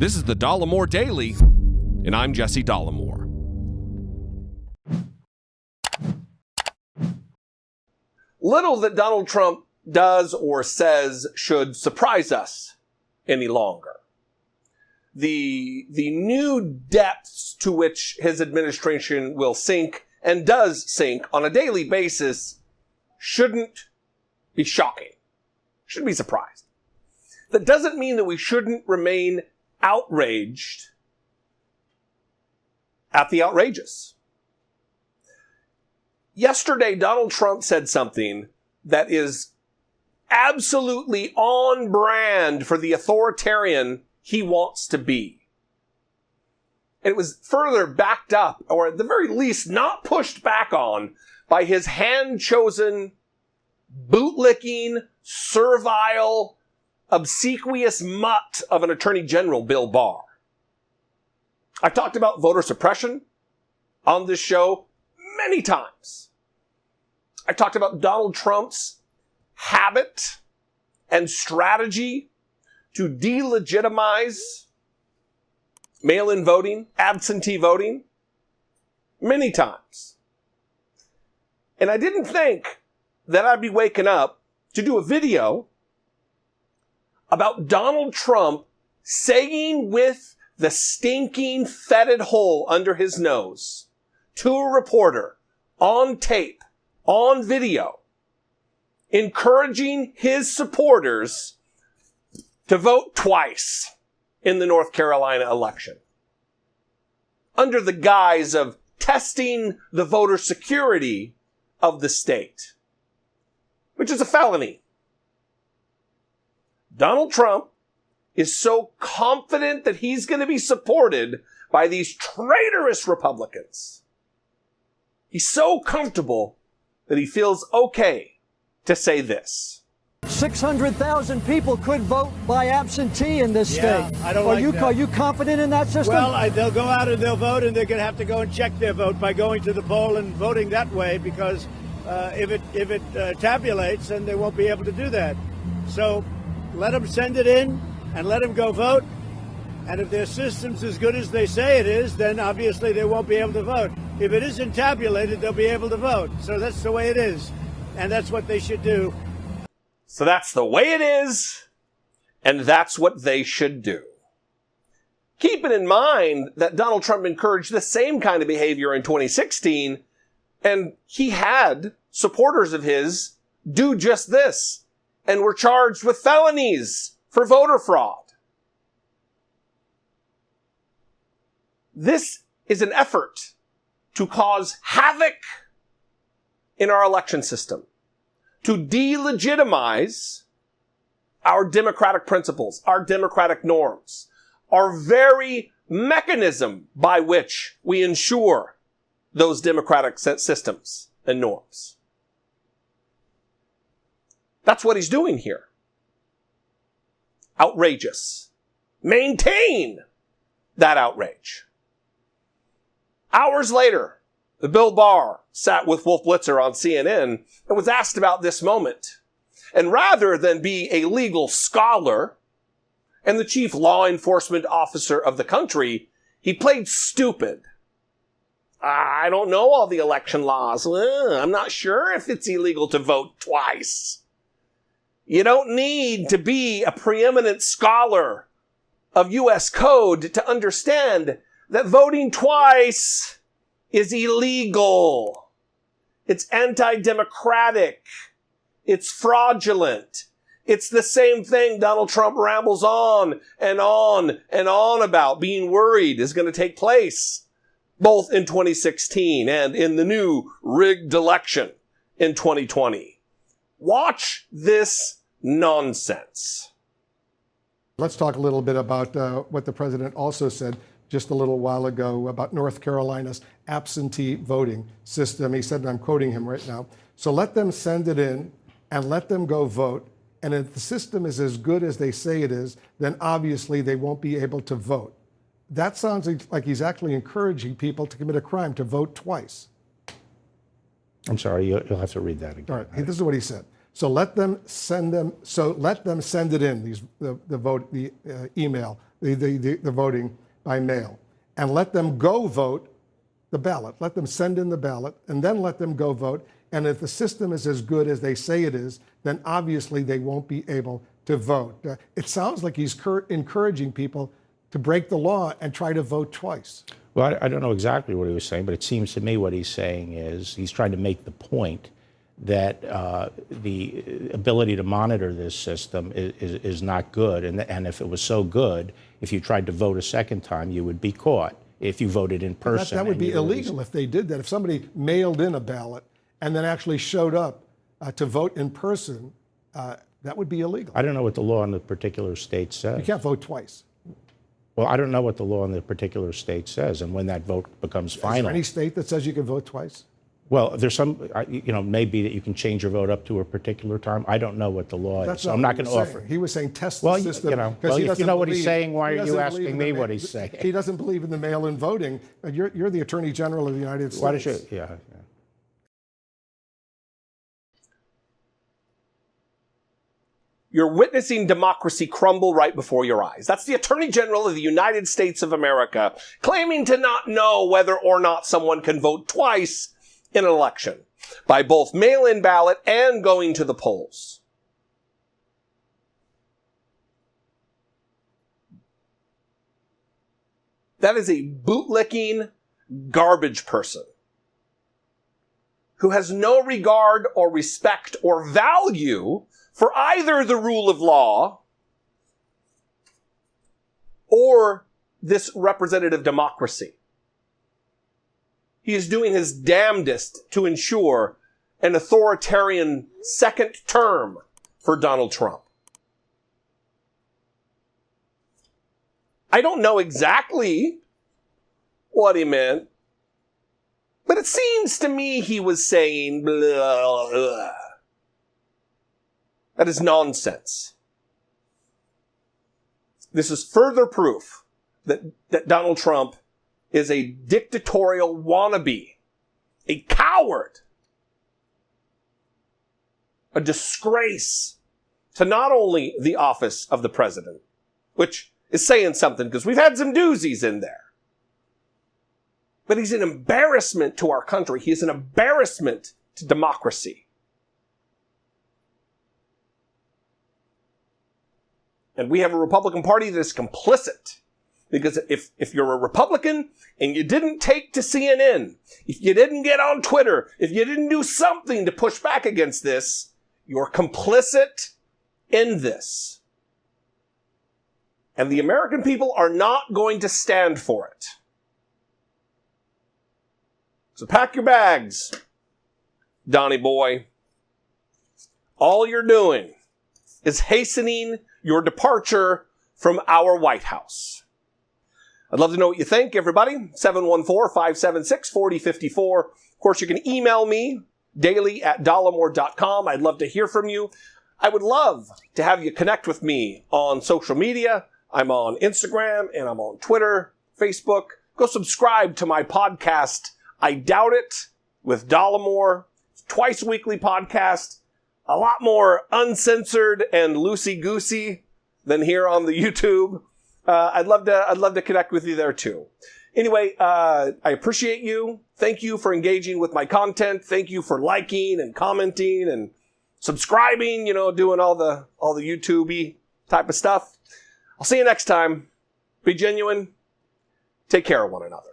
This is the Dollemore Daily, and I'm Jesse Dollemore. Little that Donald Trump does or says should surprise us any longer. The new depths to which his administration will sink and does sink on a daily basis shouldn't be shocking. Shouldn't be surprised. That doesn't mean that we shouldn't remain outraged at the outrageous. Yesterday, Donald Trump said something that is absolutely on brand for the authoritarian he wants to be. It was further backed up, or at the very least not pushed back on, by his hand-chosen, bootlicking, servile, obsequious mutt of an Attorney General Bill Barr. I've talked about voter suppression on this show many times. I talked about Donald Trump's habit and strategy to delegitimize mail-in voting, absentee voting, many times. And I didn't think that I'd be waking up to do a video about Donald Trump saying with the stinking fetid hole under his nose to a reporter on tape, on video, encouraging his supporters to vote twice in the North Carolina election, under the guise of testing the voter security of the state, which is a felony. Donald Trump is so confident that he's going to be supported by these traitorous Republicans. He's so comfortable that he feels okay to say this. 600,000 people could vote by absentee in this state. I don't like that. Are you confident in that system? Well, they'll go out and they'll vote, and they're going to have to go and check their vote by going to the poll and voting that way, because if it tabulates, then they won't be able to do that. So let them send it in and let them go vote. And if their system's as good as they say it is, then obviously they won't be able to vote. If it isn't tabulated, they'll be able to vote. So that's the way it is. And that's what they should do. So that's the way it is, and that's what they should do. Keeping in mind that Donald Trump encouraged the same kind of behavior in 2016, and he had supporters of his do just this, and were charged with felonies for voter fraud. This is an effort to cause havoc in our election system, to delegitimize our democratic principles, our democratic norms, our very mechanism by which we ensure those democratic systems and norms. That's what he's doing here. Outrageous. Maintain that outrage. Hours later, Bill Barr sat with Wolf Blitzer on CNN and was asked about this moment. And rather than be a legal scholar and the chief law enforcement officer of the country, he played stupid. I don't know all the election laws. I'm not sure if it's illegal to vote twice. You don't need to be a preeminent scholar of U.S. code to understand that voting twice is illegal. It's anti-democratic. It's fraudulent. It's the same thing Donald Trump rambles on and on and on about, being worried is going to take place both in 2016 and in the new rigged election in 2020. Watch this nonsense. Let's talk a little bit about what the president also said just a little while ago about North Carolina's absentee voting system. He said, and I'm quoting him right now, "So let them send it in and let them go vote. And if the system is as good as they say it is, then obviously they won't be able to vote." That sounds like he's actually encouraging people to commit a crime, to vote twice. I'm sorry, you'll have to read that again. All right, this is what he said. Let them send it in, the email the voting by mail, and let them go vote the ballot. Let them send in the ballot, and then let them go vote. And if the system is as good as they say it is, then obviously they won't be able to vote. It sounds like he's encouraging people to break the law and try to vote twice. Well, I don't know exactly what he was saying, but it seems to me what he's saying is he's trying to make the point that the ability to monitor this system is not good. And if it was so good, if you tried to vote a second time, you would be caught if you voted in person. That would be illegal if they did that. If somebody mailed in a ballot and then actually showed up to vote in person, that would be illegal. I don't know what the law in the particular state says. You can't vote twice. Well, I don't know what the law in the particular state says, and when that vote becomes final. Is there any state that says you can vote twice? Well, there's some, maybe that you can change your vote up to a particular time. I don't know what the law is, so I'm not going to offer. He was saying test the system. If you know what he's saying, why are you asking me what he's saying? He doesn't believe in the mail-in voting. You're the Attorney General of the United States. Why does you? Yeah. You're witnessing democracy crumble right before your eyes. That's the Attorney General of the United States of America claiming to not know whether or not someone can vote twice in an election by both mail-in ballot and going to the polls. That is a bootlicking garbage person who has no regard or respect or value for either the rule of law or this representative democracy. He is doing his damnedest to ensure an authoritarian second term for Donald Trump. I don't know exactly what he meant, but it seems to me he was saying blah, blah. That is nonsense. This is further proof that Donald Trump is a dictatorial wannabe, a coward, a disgrace to not only the office of the president, which is saying something because we've had some doozies in there, but he's an embarrassment to our country. He is an embarrassment to democracy. And we have a Republican Party that is complicit. Because if you're a Republican and you didn't take to CNN, if you didn't get on Twitter, if you didn't do something to push back against this, you're complicit in this. And the American people are not going to stand for it. So pack your bags, Donnie boy. All you're doing is hastening your departure from our White House. I'd love to know what you think, everybody. 714-576-4054. Of course, you can email me daily at dollemore.com. I'd love to hear from you. I would love to have you connect with me on social media. I'm on Instagram and I'm on Twitter, Facebook. Go subscribe to my podcast, I Doubt It, with Dollemore. Twice weekly podcast. A lot more uncensored and loosey-goosey than here on the YouTube. I'd love to connect with you there too. Anyway, I appreciate you. Thank you for engaging with my content. Thank you for liking and commenting and subscribing, doing all the YouTube-y type of stuff. I'll see you next time. Be genuine. Take care of one another.